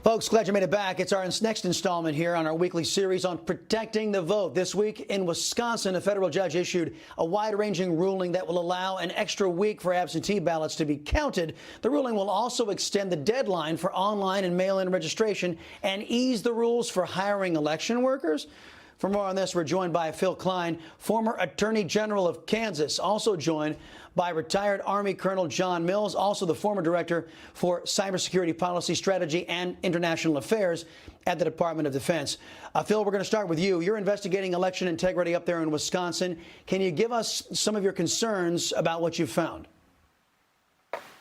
Folks, glad you made it back. It's our next installment here on our weekly series on protecting the vote. This week in Wisconsin, a federal judge issued a wide-ranging ruling that will allow an extra week for absentee ballots to be counted. The ruling will also extend the deadline for online and mail-in registration and ease the rules for hiring election workers. For more on this, we're joined by Phil Kline, former Attorney General of Kansas, also joined by retired Army Colonel John Mills, also the former Director for Cybersecurity Policy Strategy and International Affairs at the Department of Defense. Phil, we're going to start with you. You're investigating election integrity up there in Wisconsin. Can you give us some of your concerns about what you've found?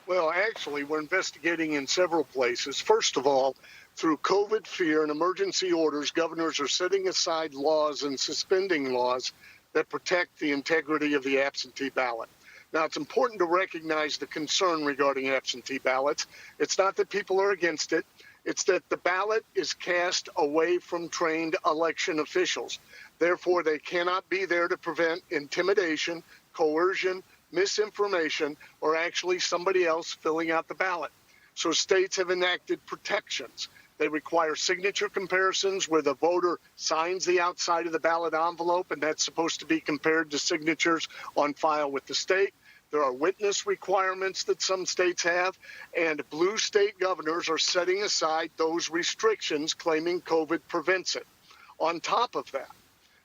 Well, actually, we're investigating in several places. First of all, through COVID fear and emergency orders, governors are setting aside laws and suspending laws that protect the integrity of the absentee ballot. Now, it's important to recognize the concern regarding absentee ballots. It's not that people are against it. It's that the ballot is cast away from trained election officials. Therefore, they cannot be there to prevent intimidation, coercion, misinformation, or actually somebody else filling out the ballot. So states have enacted protections. They require signature comparisons where the voter signs the outside of the ballot envelope, and that's supposed to be compared to signatures on file with the state. There are witness requirements that some states have, and blue state governors are setting aside those restrictions, claiming COVID prevents it. On top of that,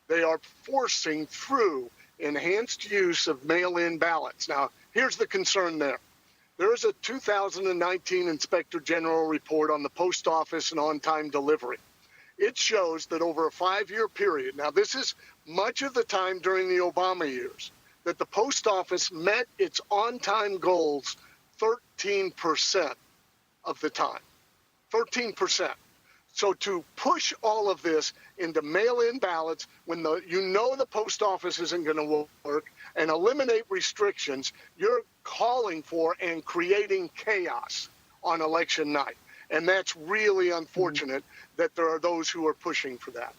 they are forcing through enhanced use of mail-in ballots. Now, here's the concern there. There is a 2019 Inspector General report on the post office and on-time delivery. It shows that over a 5-year period, now this is much of the time during the Obama years, that the post office met its on-time goals 13% of the time. 13%. So to push all of this into mail-in ballots when the post office isn't going to work and eliminate restrictions, you're calling for and creating chaos on election night. And that's really unfortunate that there are those who are pushing for that.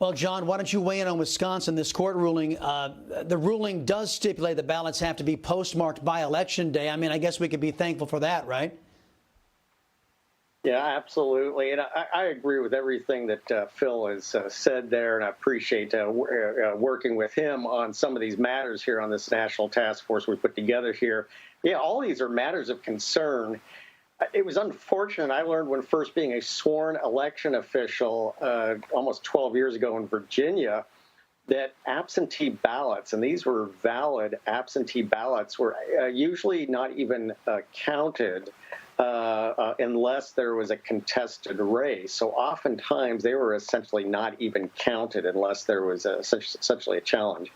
Well, John, why don't you weigh in on Wisconsin? This court ruling, the ruling does stipulate the ballots have to be postmarked by Election Day. I mean, I guess we could be thankful for that, right? Yeah, absolutely. And I agree with everything that Phil has said there, and I appreciate working with him on some of these matters here on this national task force we put together here. Yeah, all these are matters of concern. It was unfortunate. I learned when first being a sworn election official almost 12 years ago in Virginia that absentee ballots, and these were valid absentee ballots, were usually not even counted unless there was a contested race. So oftentimes they were essentially not even counted unless there was essentially a challenge.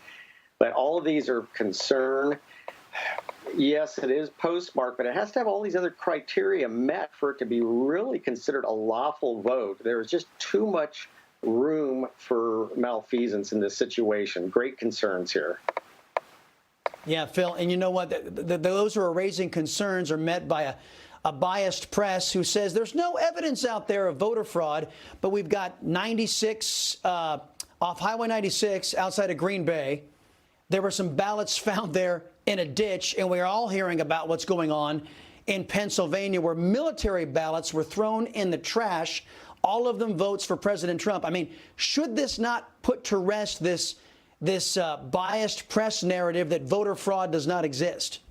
But all of these are concern. Yes, it is postmarked, but it has to have all these other criteria met for it to be really considered a lawful vote. There is just too much room for malfeasance in this situation. Great concerns here. Yeah, Phil, and you know what? Those who are raising concerns are met by a biased press who says there's no evidence out there of voter fraud, but we've got 96 off Highway 96 outside of Green Bay. There were some ballots found there in a ditch, and we're all hearing about what's going on in Pennsylvania where military ballots were thrown in the trash, all of them votes for President Trump. I mean, should this not put to rest this biased press narrative that voter fraud does not exist?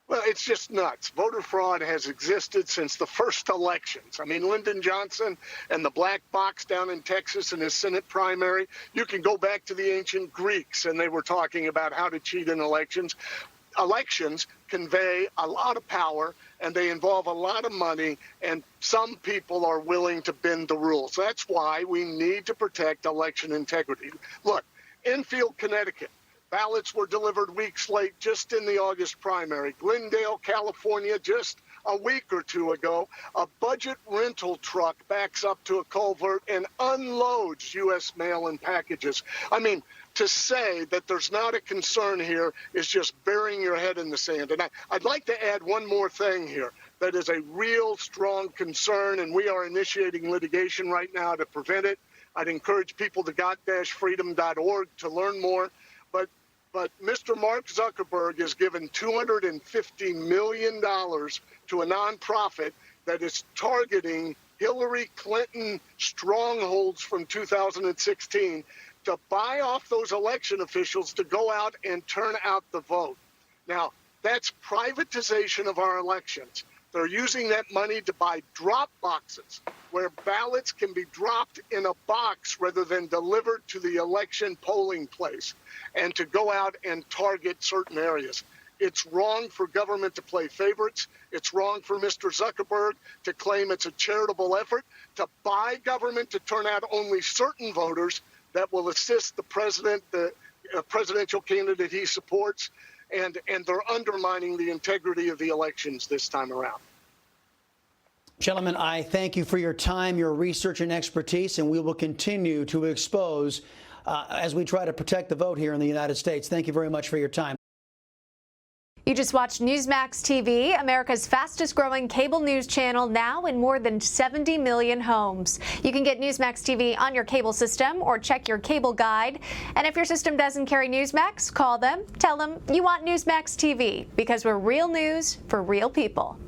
Well, it's just nuts. Voter fraud has existed since the first elections. I mean, Lyndon Johnson and the black box down in Texas in his Senate primary, you can go back to the ancient Greeks, and they were talking about how to cheat in elections. Elections convey a lot of power, and they involve a lot of money, and some people are willing to bend the rules. That's why we need to protect election integrity. Look, Enfield, Connecticut, ballots were delivered weeks late just in the August primary. Glendale, California, just a week or two ago, a budget rental truck backs up to a culvert and unloads U.S. mail-in packages. I mean, to say that there's not a concern here is just burying your head in the sand. And I'd like to add one more thing here that is a real strong concern, and we are initiating litigation right now to prevent it. I'd encourage people to got-freedom.org to learn more. But Mr. Mark Zuckerberg has given $250 million to a nonprofit that is targeting Hillary Clinton strongholds from 2016 to buy off those election officials to go out and turn out the vote. Now, that's privatization of our elections. They're using that money to buy drop boxes where ballots can be dropped in a box rather than delivered to the election polling place, and to go out and target certain areas. It's wrong for government to play favorites. It's wrong for Mr. Zuckerberg to claim it's a charitable effort to buy government to turn out only certain voters that will assist the president, the presidential candidate he supports, and they're undermining the integrity of the elections this time around. Gentlemen, I thank you for your time, your research and expertise, and we will continue to expose as we try to protect the vote here in the United States. Thank you very much for your time. You just watched Newsmax TV, America's fastest growing cable news channel, now in more than 70 million homes. You can get Newsmax TV on your cable system or check your cable guide. And if your system doesn't carry Newsmax, call them, tell them you want Newsmax TV, because we're real news for real people.